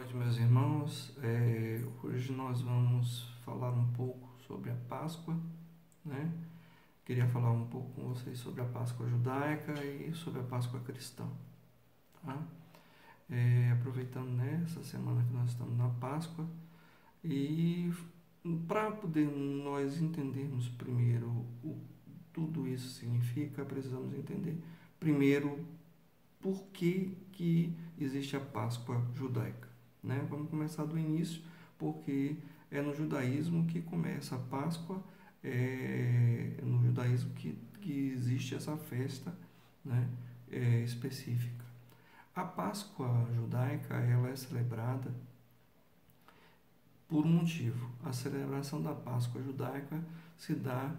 noite, meus irmãos. Hoje nós vamos falar um pouco sobre a Páscoa, né? Queria falar um pouco com vocês sobre a Páscoa judaica e sobre a Páscoa cristã, tá? Aproveitando, né, essa semana que nós estamos na Páscoa, e para poder nós entendermos primeiro tudo isso significa, precisamos entender primeiro por que existe a Páscoa judaica, né? Vamos começar do início, porque é no judaísmo que começa a Páscoa, é no judaísmo que existe essa festa, né, específica. A Páscoa judaica, ela é celebrada por um motivo. A celebração da Páscoa judaica se dá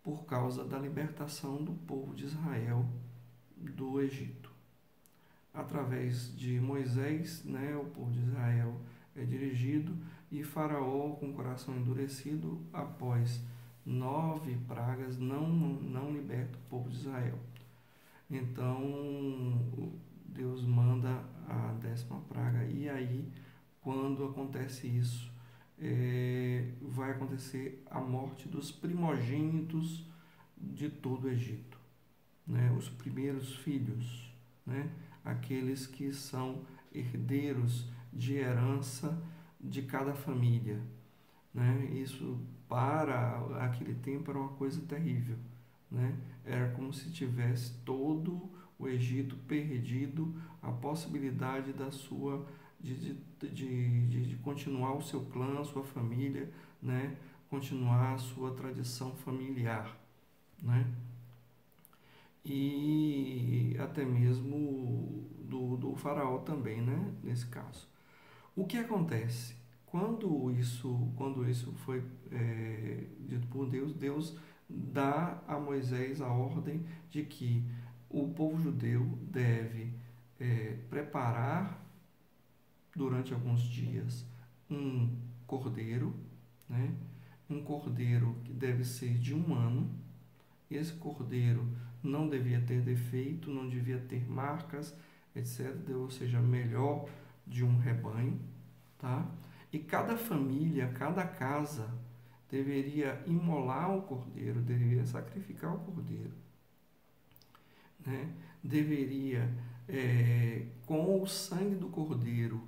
por causa da libertação do povo de Israel do Egito. Através de Moisés, né, o povo de Israel é dirigido, e Faraó, com o coração endurecido, após 9 pragas, não liberta o povo de Israel. Então, Deus manda a 10ª praga, e aí, quando acontece isso, vai acontecer a morte dos primogênitos de todo o Egito, né, os primeiros filhos, né, aqueles que são herdeiros de herança de cada família, né? Isso para aquele tempo era uma coisa terrível, né? Era como se tivesse todo o Egito perdido a possibilidade da sua de continuar o seu clã, sua família, né? Continuar a sua tradição familiar, né? E até mesmo do faraó também, né? Nesse caso. O que acontece? Quando isso foi dito por Deus, Deus dá a Moisés a ordem de que o povo judeu deve preparar durante alguns dias um cordeiro, né? Um cordeiro que deve ser de 1 ano. Esse cordeiro não devia ter defeito, não devia ter marcas, etc. Ou seja, melhor de um rebanho, tá? E cada família, cada casa deveria imolar o cordeiro, deveria sacrificar o cordeiro, né? Deveria, com o sangue do cordeiro,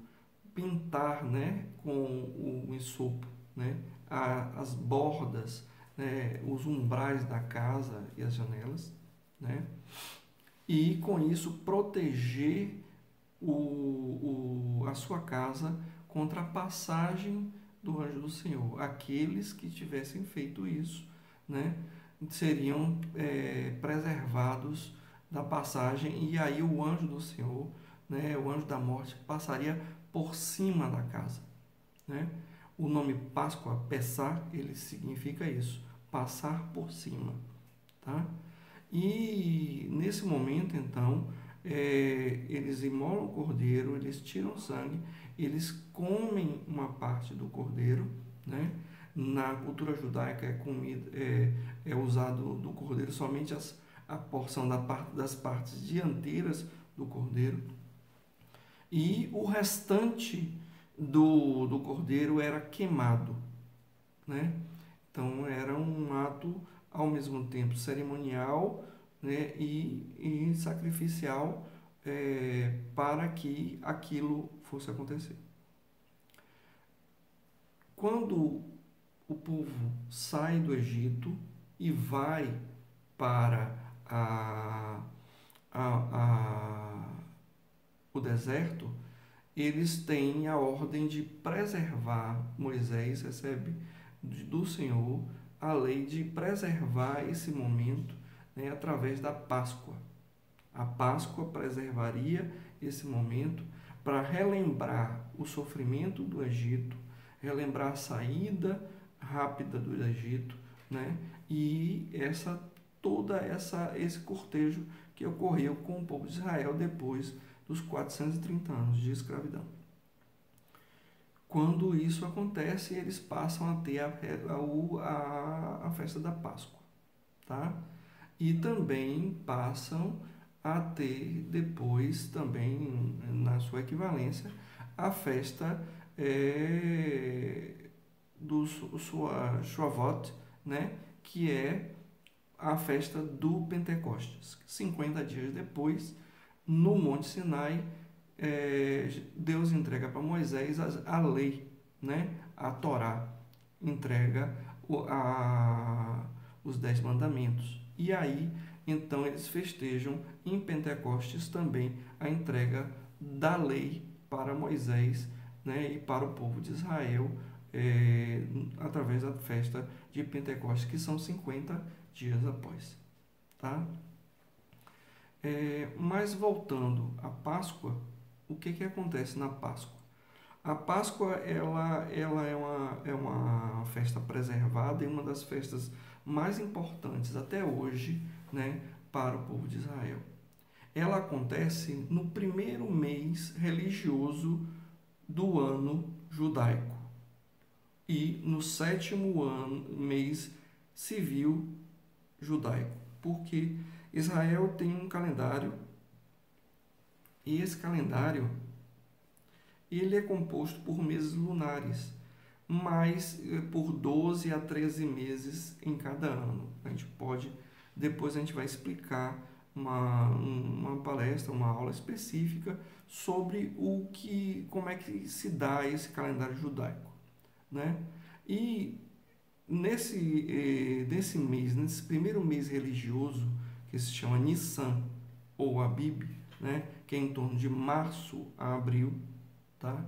pintar, né, com o ensopo, né, as bordas, né, os umbrais da casa e as janelas, né, e com isso proteger a sua casa contra a passagem do anjo do Senhor. Aqueles que tivessem feito isso, né, seriam preservados da passagem, e aí o anjo do Senhor, né, o anjo da morte, passaria por cima da casa, né? O nome Páscoa, Pessah, ele significa isso, passar por cima, tá? E nesse momento, então, eles imolam o cordeiro, eles tiram o sangue, eles comem uma parte do cordeiro, né? Na cultura judaica é usado do cordeiro somente a porção das partes dianteiras do cordeiro, e o restante do cordeiro era queimado, né? Então era um ato ao mesmo tempo cerimonial, né, e sacrificial, para que aquilo fosse acontecer. Quando o povo sai do Egito e vai para o deserto, eles têm a ordem de preservar. Moisés recebe do Senhor a lei de preservar esse momento, né, através da Páscoa. A Páscoa preservaria esse momento para relembrar o sofrimento do Egito, relembrar a saída rápida do Egito, né, e esse cortejo que ocorreu com o povo de Israel depois dos 430 anos de escravidão. Quando isso acontece, eles passam a ter a festa da Páscoa, tá? E também passam a ter depois, também na sua equivalência, a festa do Shavuot, né? Que é a festa do Pentecostes. 50 dias depois, no Monte Sinai, Deus entrega para Moisés a lei, né? A Torá, entrega os 10 mandamentos. E aí, então, eles festejam em Pentecostes também a entrega da lei para Moisés, né? E para o povo de Israel, através da festa de Pentecostes, que são 50 dias após. Tá? Mas voltando à Páscoa, o que acontece na Páscoa? A Páscoa ela é uma festa preservada e uma das festas mais importantes até hoje, né, para o povo de Israel. Ela acontece no primeiro mês religioso do ano judaico e no sétimo mês civil judaico, porque Israel tem um calendário e esse calendário ele é composto por meses lunares, mas por 12 a 13 meses em cada ano. Depois a gente vai explicar uma palestra, uma aula específica sobre como é que se dá esse calendário judaico, né? E nesse mês, nesse primeiro mês religioso, que se chama Nissan ou Abib, né? Que é em torno de março a abril, tá?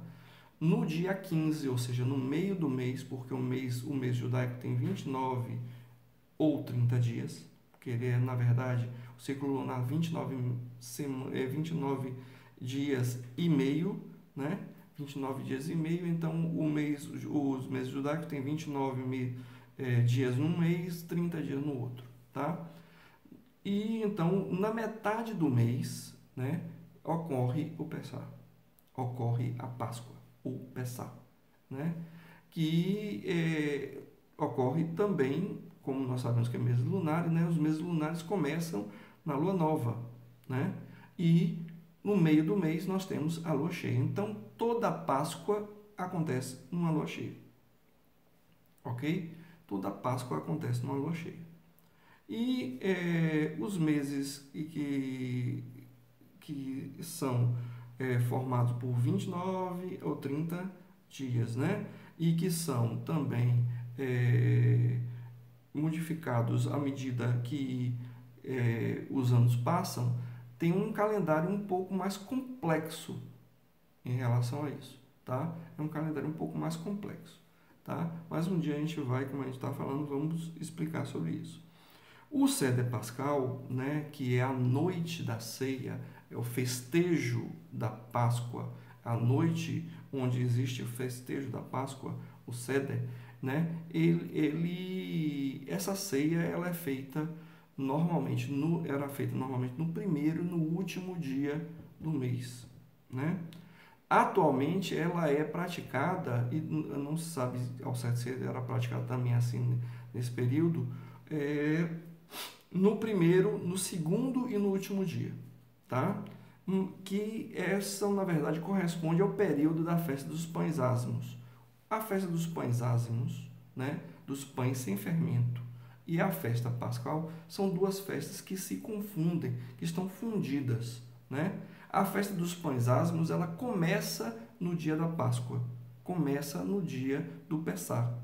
No dia 15, ou seja, no meio do mês, porque o mês judaico tem 29 ou 30 dias, porque ele é, na verdade, o ciclo lunar 29 dias e meio, né? 29 dias e meio, então os meses judaicos têm 29 dias num mês, 30 dias no outro, tá? E então, na metade do mês, né, ocorre o Pessah, ocorre a Páscoa, o Pessah, né? Que ocorre também, como nós sabemos que é mês lunar, né? Os meses lunares começam na lua nova, né? E no meio do mês nós temos a lua cheia. Então, toda a Páscoa acontece numa lua cheia, ok? Toda a Páscoa acontece numa lua cheia. E os meses que são formados por 29 ou 30 dias, né? E que são também modificados à medida que os anos passam, tem um calendário um pouco mais complexo em relação a isso, tá? É um calendário um pouco mais complexo, tá? Mas um dia a gente vai, como a gente está falando, vamos explicar sobre isso. O Seder Pascal, né, que é a noite da ceia, é o festejo da Páscoa, a noite onde existe o festejo da Páscoa, o Seder, né, essa ceia ela é feita normalmente no primeiro e no último dia do mês, né? Atualmente ela é praticada, e não se sabe ao certo se era praticada também assim nesse período, no primeiro, no segundo e no último dia, tá? Que essa, na verdade, corresponde ao período da festa dos pães ázimos. A festa dos pães ázimos, né, dos pães sem fermento, e a festa pascal são duas festas que se confundem, que estão fundidas, né? A festa dos pães ázimos, ela começa no dia da Páscoa, começa no dia do Pessah,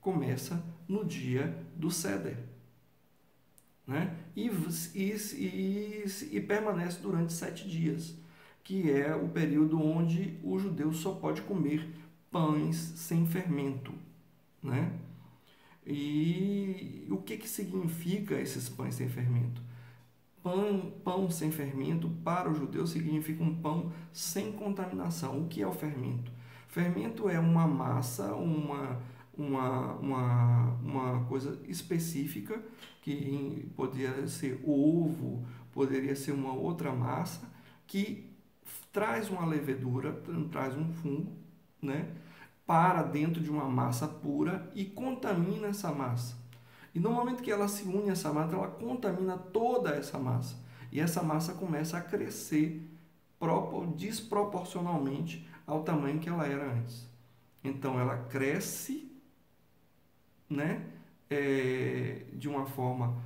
começa no dia do Seder, né? E permanece durante 7 dias, que é o período onde o judeu só pode comer pães sem fermento, né? E o que significa esses pães sem fermento? Pão sem fermento para o judeu significa um pão sem contaminação. O que é o fermento? Fermento é uma massa, uma coisa específica, que poderia ser ovo, poderia ser uma outra massa, que traz uma levedura, traz um fungo, né, para dentro de uma massa pura e contamina essa massa. E no momento que ela se une a essa massa, ela contamina toda essa massa. E essa massa começa a crescer desproporcionalmente ao tamanho que ela era antes. Então, ela cresce, né, de uma forma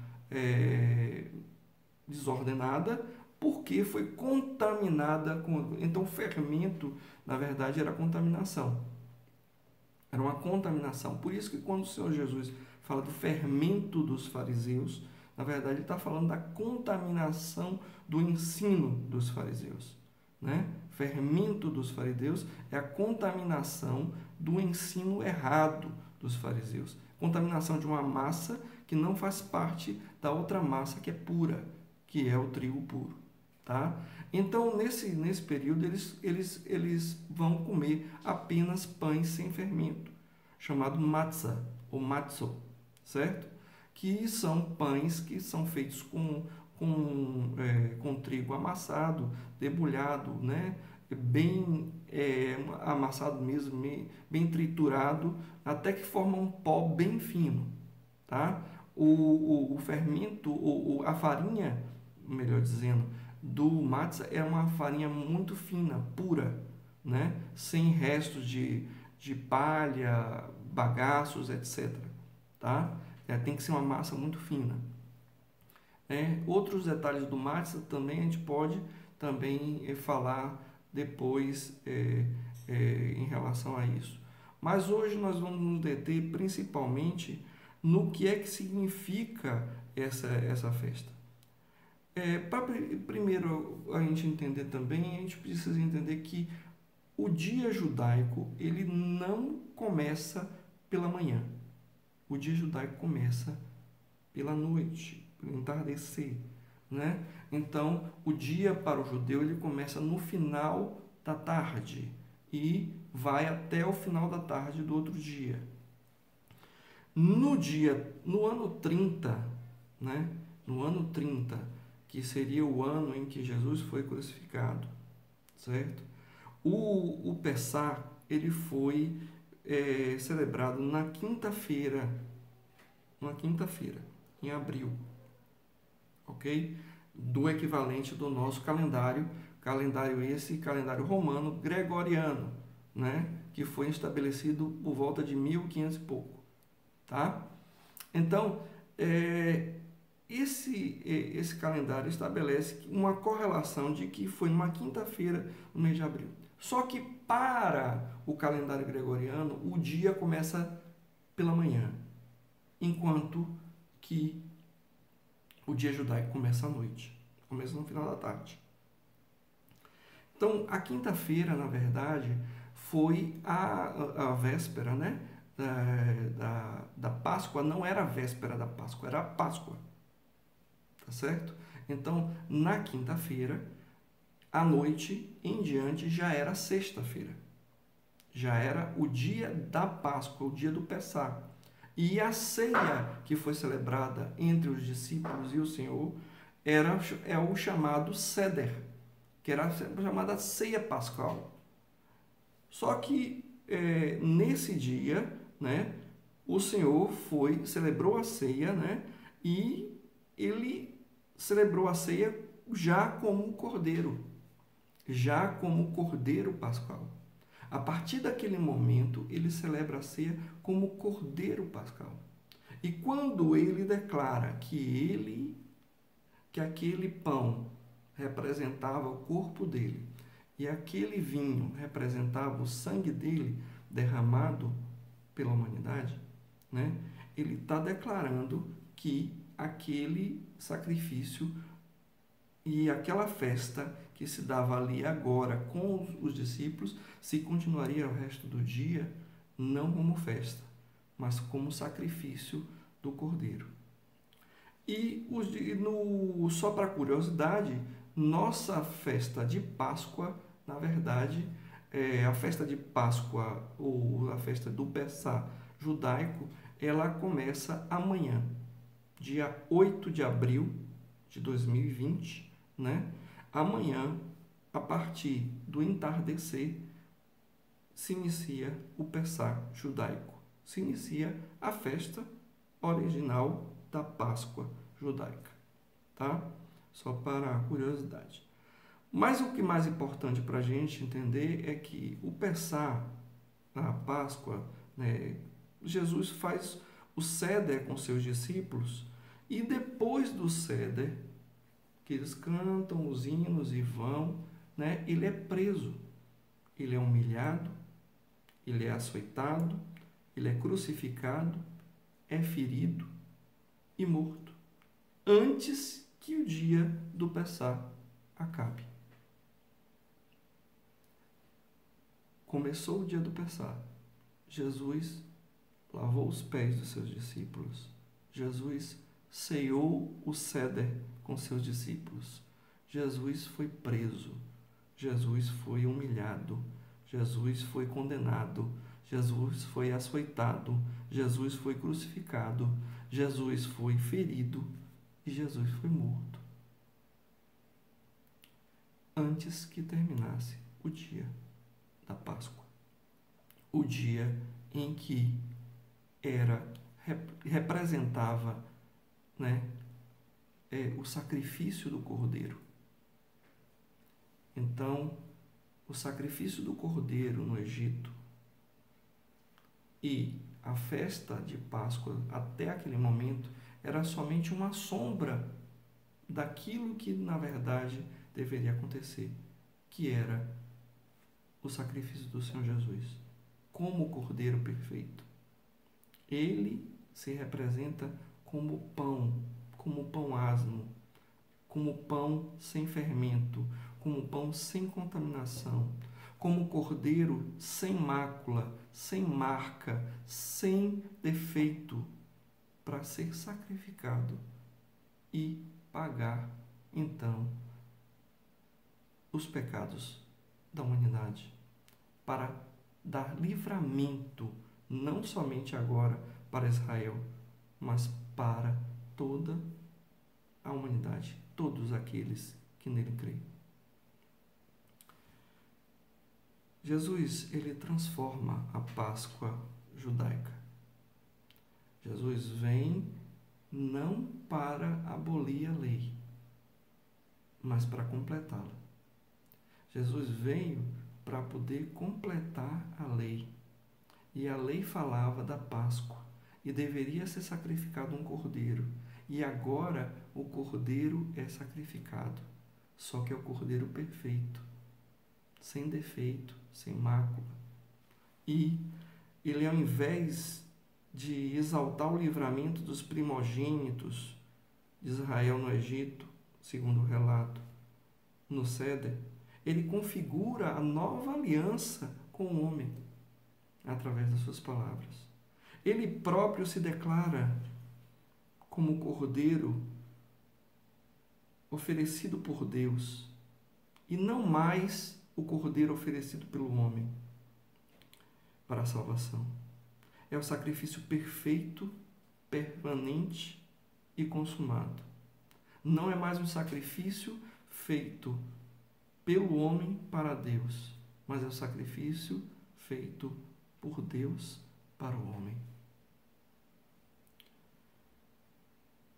desordenada, porque foi contaminada com... Então, o fermento, na verdade, era contaminação. Era uma contaminação. Por isso que quando o Senhor Jesus fala do fermento dos fariseus, na verdade, ele está falando da contaminação do ensino dos fariseus, né? Fermento dos fariseus é a contaminação do ensino errado dos fariseus. Contaminação de uma massa que não faz parte da outra massa que é pura, que é o trigo puro, tá? Então, nesse período, eles vão comer apenas pães sem fermento, chamado matzah, ou matzo, certo? Que são pães que são feitos com trigo amassado, debulhado, né? Bem amassado mesmo, bem triturado, até que forma um pó bem fino, tá? O fermento, a farinha, melhor dizendo, do matzah é uma farinha muito fina, pura, né? Sem restos de palha, bagaços, etc. Tá? Tem que ser uma massa muito fina. Outros detalhes do matzah também a gente pode também falar depois em relação a isso. Mas hoje nós vamos nos deter principalmente no que é que significa essa festa. Para primeiro a gente entender também, a gente precisa entender que o dia judaico ele não começa pela manhã. O dia judaico começa pela noite, pelo entardecer, né? Então, o dia para o judeu ele começa no final da tarde e vai até o final da tarde do outro dia. No ano 30, né? No ano 30, que seria o ano em que Jesus foi crucificado, certo? O Pessah, ele foi celebrado na quinta-feira, em abril, ok? Do equivalente do nosso calendário calendário romano gregoriano, né? Que foi estabelecido por volta de 1500 e pouco, tá? Então, esse calendário estabelece uma correlação de que foi numa quinta-feira no mês de abril. Só que para o calendário gregoriano, o dia começa pela manhã, enquanto que o dia judaico começa à noite, começa no final da tarde. Então, a quinta-feira, na verdade, foi a véspera, né, da Páscoa. Não era a véspera da Páscoa, era a Páscoa. Tá certo? Então, na quinta-feira, à noite em diante, já era sexta-feira. Já era o dia da Páscoa, o dia do Pessah. E a ceia que foi celebrada entre os discípulos e o Senhor é o chamado Seder, que era a chamada ceia pascal. Só que nesse dia, né, o Senhor celebrou a ceia, né, e ele celebrou a ceia já como cordeiro pascal. A partir daquele momento, ele celebra a ceia como cordeiro pascal. E quando ele declara que aquele pão representava o corpo dele e aquele vinho representava o sangue dele derramado pela humanidade, né? Ele está declarando que aquele sacrifício e aquela festa que se dava ali agora com os discípulos se continuaria o resto do dia não como festa, mas como sacrifício do Cordeiro. E só para curiosidade, nossa festa de Páscoa, na verdade, a festa de Páscoa ou a festa do Pessah judaico, ela começa amanhã, dia 8 de abril de 2020, né? Amanhã, a partir do entardecer, se inicia o Pessah judaico. Se inicia a festa original da Páscoa judaica, tá? Só para curiosidade. Mas o que mais importante para a gente entender é que o Pessah, a Páscoa, né, Jesus faz o Seder com seus discípulos e depois do Seder, que eles cantam os hinos e vão, né, ele é preso, ele é humilhado, ele é açoitado, ele é crucificado, é ferido e morto, antes que o dia do Pessah acabe. Começou o dia do Pessah. Jesus lavou os pés dos seus discípulos. Jesus ceiou o Seder com seus discípulos. Jesus foi preso. Jesus foi humilhado. Jesus foi condenado. Jesus foi açoitado. Jesus foi crucificado. Jesus foi ferido e Jesus foi morto antes que terminasse o dia da Páscoa, o dia em que representava, né, o sacrifício do Cordeiro. Então, o sacrifício do Cordeiro no Egito e a festa de Páscoa até aquele momento era somente uma sombra daquilo que na verdade deveria acontecer, que era o sacrifício do Senhor Jesus como o Cordeiro perfeito. Ele se representa como pão asmo, como pão sem fermento, como pão sem contaminação, como cordeiro sem mácula, sem marca, sem defeito, para ser sacrificado e pagar, então, os pecados da humanidade, para dar livramento, não somente agora para Israel, mas para toda a humanidade, todos aqueles que nele creem. Jesus, ele transforma a Páscoa judaica. Jesus vem não para abolir a lei, mas para completá-la. Jesus veio para poder completar a lei. E a lei falava da Páscoa, e deveria ser sacrificado um cordeiro. E agora o cordeiro é sacrificado, só que é o cordeiro perfeito, sem defeito, sem mácula. E ele, ao invés de exaltar o livramento dos primogênitos de Israel no Egito, segundo o relato, no Seder, ele configura a nova aliança com o homem, através das suas palavras. Ele próprio se declara como cordeiro oferecido por Deus, e não mais o cordeiro oferecido pelo homem para a salvação. É o sacrifício perfeito, permanente e consumado. Não é mais um sacrifício feito pelo homem para Deus, mas é o sacrifício feito por Deus para o homem.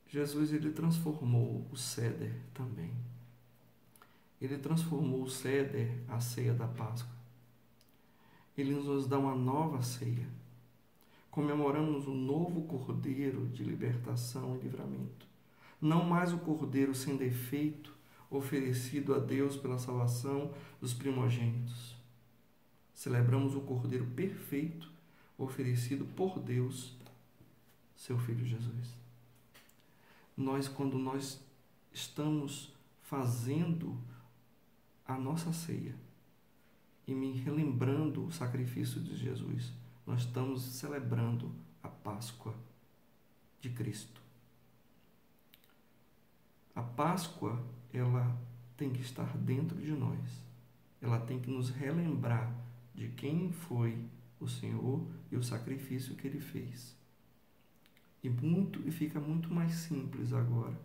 Jesus, ele transformou o Seder também. Ele transformou o Seder, a ceia da Páscoa. Ele nos dá uma nova ceia. Comemoramos o novo Cordeiro de libertação e livramento. Não mais o Cordeiro sem defeito, oferecido a Deus pela salvação dos primogênitos. Celebramos o Cordeiro perfeito, oferecido por Deus, seu Filho Jesus. Quando nós estamos fazendo a nossa ceia e me relembrando o sacrifício de Jesus, nós estamos celebrando a Páscoa de Cristo. A Páscoa, ela tem que estar dentro de nós. Ela tem que nos relembrar de quem foi o Senhor e o sacrifício que Ele fez. E fica muito mais simples agora,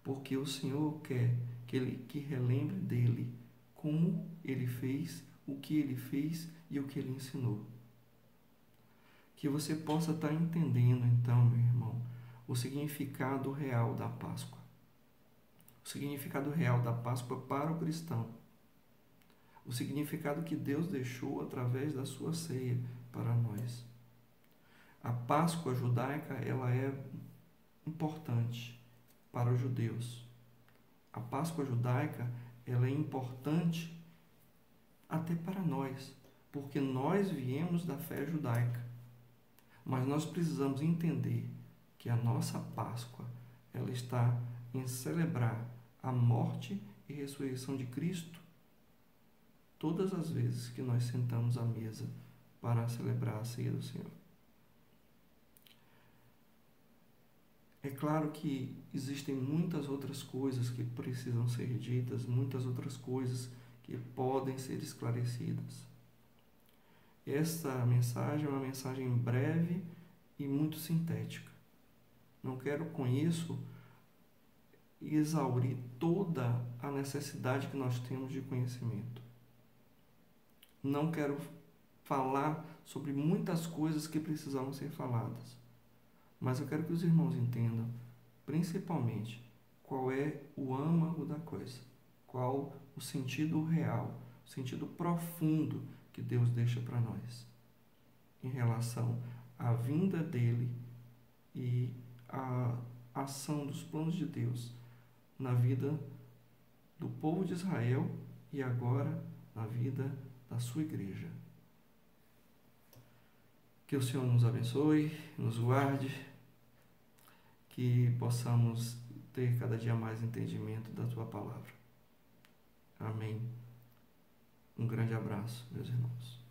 porque o Senhor quer que relembre dele como Ele fez, o que Ele fez e o que Ele ensinou. Que você possa estar entendendo, então, meu irmão, o significado real da Páscoa. o significado real da Páscoa para o cristão, o significado que Deus deixou através da sua ceia para nós. A Páscoa judaica, ela é importante para os judeus. A Páscoa judaica, ela é importante até para nós, porque nós viemos da fé judaica. Mas nós precisamos entender que a nossa Páscoa, ela está em celebrar a morte e ressurreição de Cristo todas as vezes que nós sentamos à mesa para celebrar a ceia do Senhor. É claro que existem muitas outras coisas que precisam ser ditas, muitas outras coisas que podem ser esclarecidas. Esta mensagem é uma mensagem breve e muito sintética. Não quero com isso exaurir toda a necessidade que nós temos de conhecimento. Não quero falar sobre muitas coisas que precisam ser faladas. Mas eu quero que os irmãos entendam, principalmente, qual é o âmago da coisa, qual o sentido real, o sentido profundo que Deus deixa para nós, em relação à vinda dele e à ação dos planos de Deus na vida do povo de Israel e agora na vida da sua igreja. Que o Senhor nos abençoe, nos guarde, que possamos ter cada dia mais entendimento da tua palavra. Amém. Um grande abraço, meus irmãos.